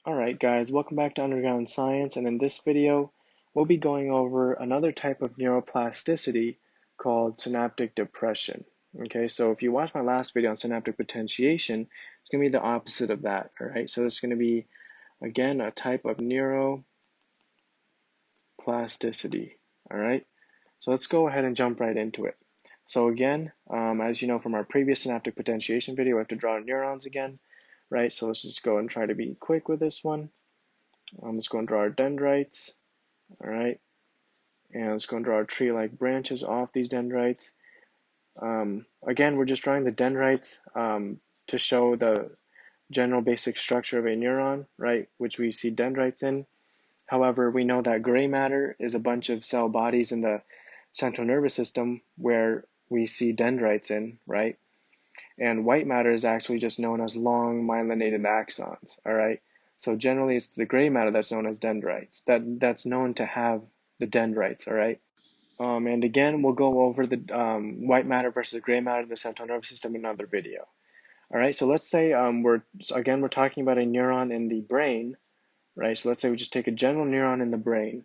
Alright guys, welcome back to Underground Science, and in this video we'll be going over another type of neuroplasticity called synaptic depression. Okay, so if you watched my last video on synaptic potentiation, it's going to be the opposite of that. Alright, so it's going to be, again, a type of neuroplasticity. Alright, so let's go ahead and jump right into it. So again, as you know from our previous synaptic potentiation video, we have to draw neurons again. Right, so let's just go and try to be quick with this one. Let's go and draw our dendrites, all right, and let's go and draw our tree-like branches off these dendrites. Again, we're just drawing the dendrites to show the general basic structure of a neuron, right, which we see dendrites in. However, we know that gray matter is a bunch of cell bodies in the central nervous system where we see dendrites in, right? And white matter is actually just known as long myelinated axons, all right? So generally it's the gray matter that's known as dendrites, that's known to have the dendrites, all right? And again, we'll go over the white matter versus gray matter in the central nervous system in another video. All right, so let's say we're talking about a neuron in the brain, right? So let's say we just take a general neuron in the brain,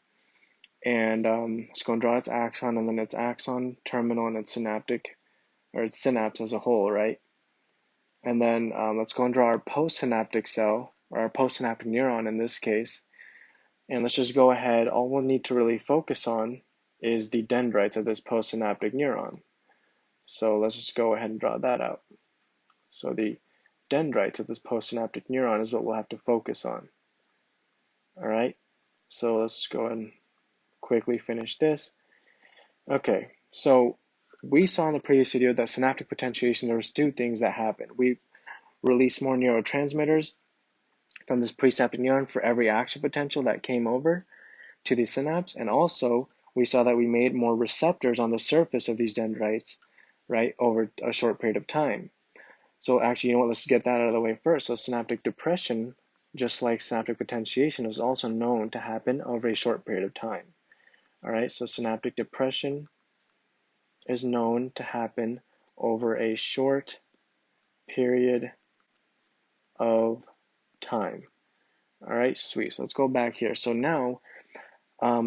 and let's go and draw its axon, and then its axon, terminal, and its synaptic, or its synapse as a whole, right? And then let's go and draw our postsynaptic cell, or our postsynaptic neuron in this case. And let's just go ahead. All we'll need to really focus on is the dendrites of this postsynaptic neuron. So let's just go ahead and draw that out. So the dendrites of this postsynaptic neuron is what we'll have to focus on. All right, so let's go and quickly finish this. Okay, so we saw in the previous video that synaptic potentiation, there was two things that happened. We released more neurotransmitters from this presynaptic neuron for every action potential that came over to the synapse, and also we saw that we made more receptors on the surface of these dendrites, right, over a short period of time. So actually, you know what, let's get that out of the way first. So synaptic depression, just like synaptic potentiation, is also known to happen over a short period of time. All right, so synaptic depression is known to happen over a short period of time. All right, sweet. So let's go back here. So now, let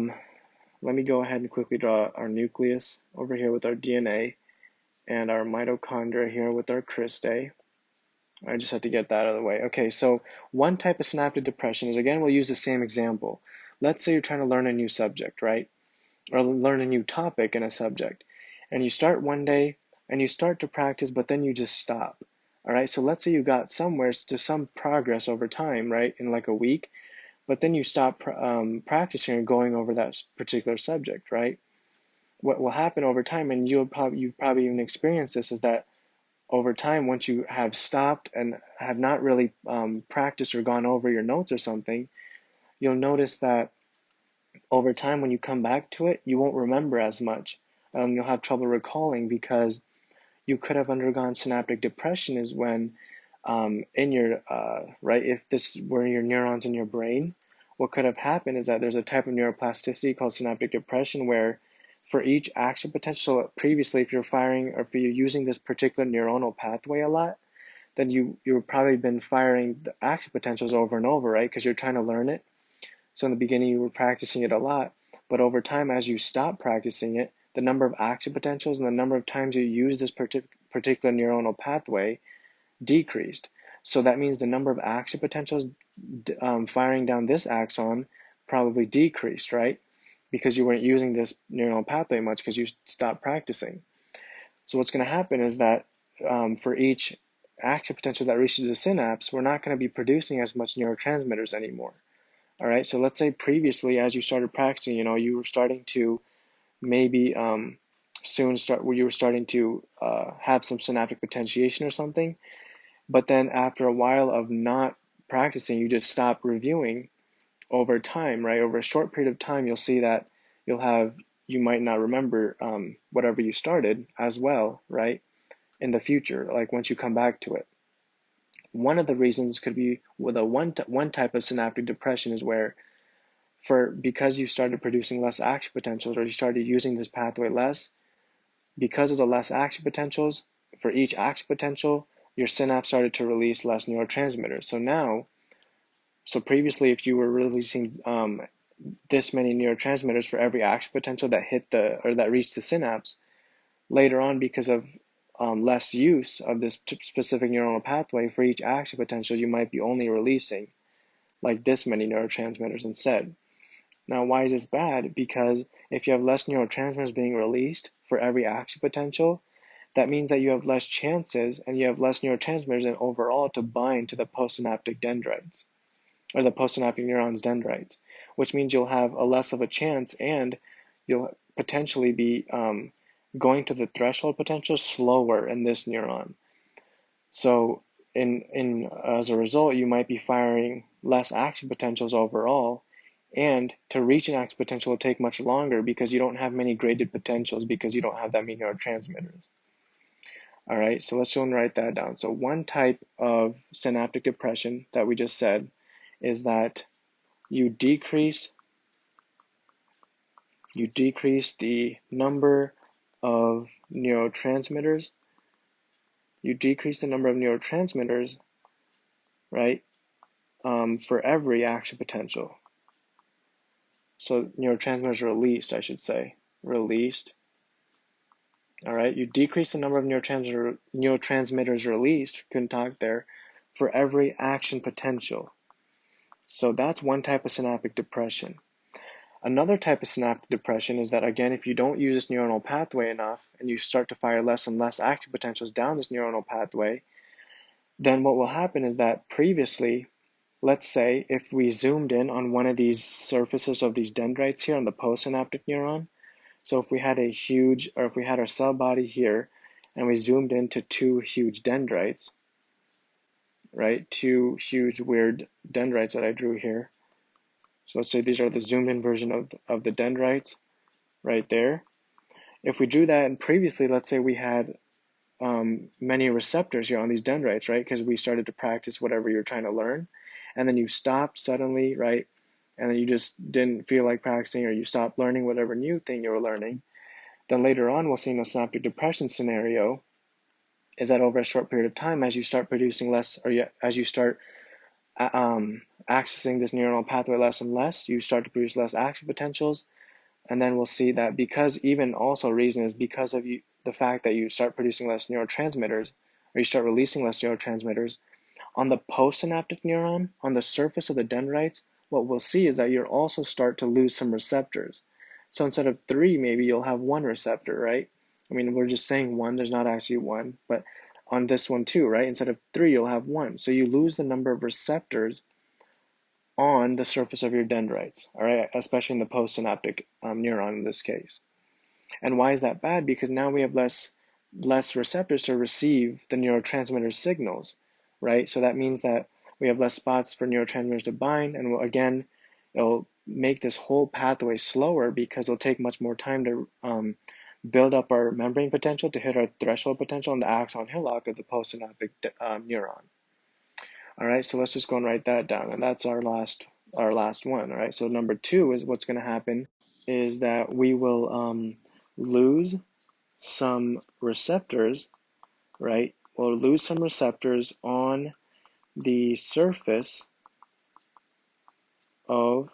me go ahead and quickly draw our nucleus over here with our DNA and our mitochondria here with our cristae. I just have to get that out of the way. Okay, so one type of synaptic depression is, again, we'll use the same example. Let's say you're trying to learn a new subject, right? Or learn a new topic in a subject. And you start one day and you start to practice, but then you just stop. All right, so let's say you got somewhere to some progress over time, right, in like a week, but then you stop practicing or going over that particular subject, right? What will happen over time, and you've probably even experienced this, is that over time, once you have stopped and have not really practiced or gone over your notes or something, you'll notice that over time, when you come back to it, you won't remember as much. You'll have trouble recalling because you could have undergone synaptic depression, is when in your, right, if this were your neurons in your brain, what could have happened is that there's a type of neuroplasticity called synaptic depression where for each action potential, previously if you're firing or if you're using this particular neuronal pathway a lot, then you've probably been firing the action potentials over and over, right, because you're trying to learn it. So in the beginning you were practicing it a lot, but over time as you stop practicing it, the number of action potentials and the number of times you use this particular neuronal pathway decreased. So that means the number of action potentials firing down this axon probably decreased, right? Because you weren't using this neuronal pathway much because you stopped practicing. So what's going to happen is that for each action potential that reaches the synapse, we're not going to be producing as much neurotransmitters anymore. All right, so let's say previously as you started practicing, you were starting to maybe soon start where you were starting to have some synaptic potentiation or something, but then after a while of not practicing, you just stop reviewing. Over time, right, over a short period of time, you'll see that you might not remember whatever you started as well, right, in the future, like once you come back to it. One of the reasons could be with one type of synaptic depression is where because you started producing less action potentials, or you started using this pathway less, because of the less action potentials, for each action potential, your synapse started to release less neurotransmitters. So now, So previously, if you were releasing this many neurotransmitters for every action potential that hit that reached the synapse, later on, because of less use of this specific neuronal pathway, for each action potential, you might be only releasing like this many neurotransmitters instead. Now, why is this bad? Because if you have less neurotransmitters being released for every action potential, that means that you have less chances and you have less neurotransmitters and overall to bind to the postsynaptic dendrites, or the postsynaptic neurons dendrites, which means you'll have a less of a chance and you'll potentially be going to the threshold potential slower in this neuron. So as a result, you might be firing less action potentials overall, and to reach an action potential will take much longer because you don't have many graded potentials because you don't have that many neurotransmitters. All right, so let's go and write that down. So one type of synaptic depression that we just said is that you decrease the number of neurotransmitters. You decrease the number of neurotransmitters, right, for every action potential. So neurotransmitters released, I should say, released. All right, you decrease the number of neurotransmitters released, couldn't talk there, for every action potential. So that's one type of synaptic depression. Another type of synaptic depression is that, again, if you don't use this neuronal pathway enough and you start to fire less and less action potentials down this neuronal pathway, then what will happen is that previously, let's say if we zoomed in on one of these surfaces of these dendrites here on the postsynaptic neuron, so if we had our cell body here and we zoomed into two huge dendrites, right, two huge weird dendrites that I drew here. So let's say these are the zoomed in version of the dendrites right there. If we drew that, and previously, let's say we had many receptors here on these dendrites, right? Because we started to practice whatever you're trying to learn, and then you stopped suddenly, right? And then you just didn't feel like practicing, or you stopped learning whatever new thing you were learning. Then later on, we'll see in a synaptic depression scenario is that over a short period of time, as you start producing less, or as you start accessing this neuronal pathway less and less, you start to produce less action potentials. And then we'll see that because even also reason is because of the fact that you start producing less neurotransmitters, or you start releasing less neurotransmitters, on the postsynaptic neuron, on the surface of the dendrites, what we'll see is that you'll also start to lose some receptors. So instead of 3, maybe you'll have 1 receptor, right? I mean, we're just saying 1, there's not actually 1, but on this one too, right? Instead of 3, you'll have 1. So you lose the number of receptors on the surface of your dendrites, all right, especially in the postsynaptic neuron in this case. And why is that bad? Because now we have less receptors to receive the neurotransmitter signals, right? So that means that we have less spots for neurotransmitters to bind, and again, it'll make this whole pathway slower because it'll take much more time to build up our membrane potential to hit our threshold potential in the axon hillock of the postsynaptic neuron. All right, so let's just go and write that down, and that's our last one. All right, so number 2 is what's going to happen is that we will lose some receptors, right? We'll lose some receptors on the surface of,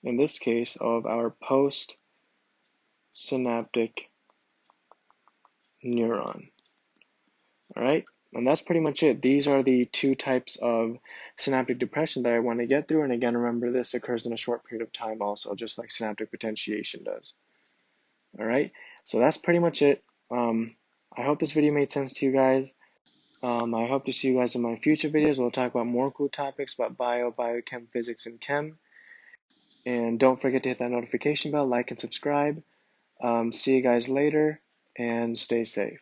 in this case, of our postsynaptic neuron. All right, and that's pretty much it. These are the 2 types of synaptic depression that I want to get through. And again, remember, this occurs in a short period of time also, just like synaptic potentiation does. All right, so that's pretty much it. I hope this video made sense to you guys. I hope to see you guys in my future videos. We'll talk about more cool topics about biochem, physics, and chem. And don't forget to hit that notification bell, like, and subscribe. See you guys later, and stay safe.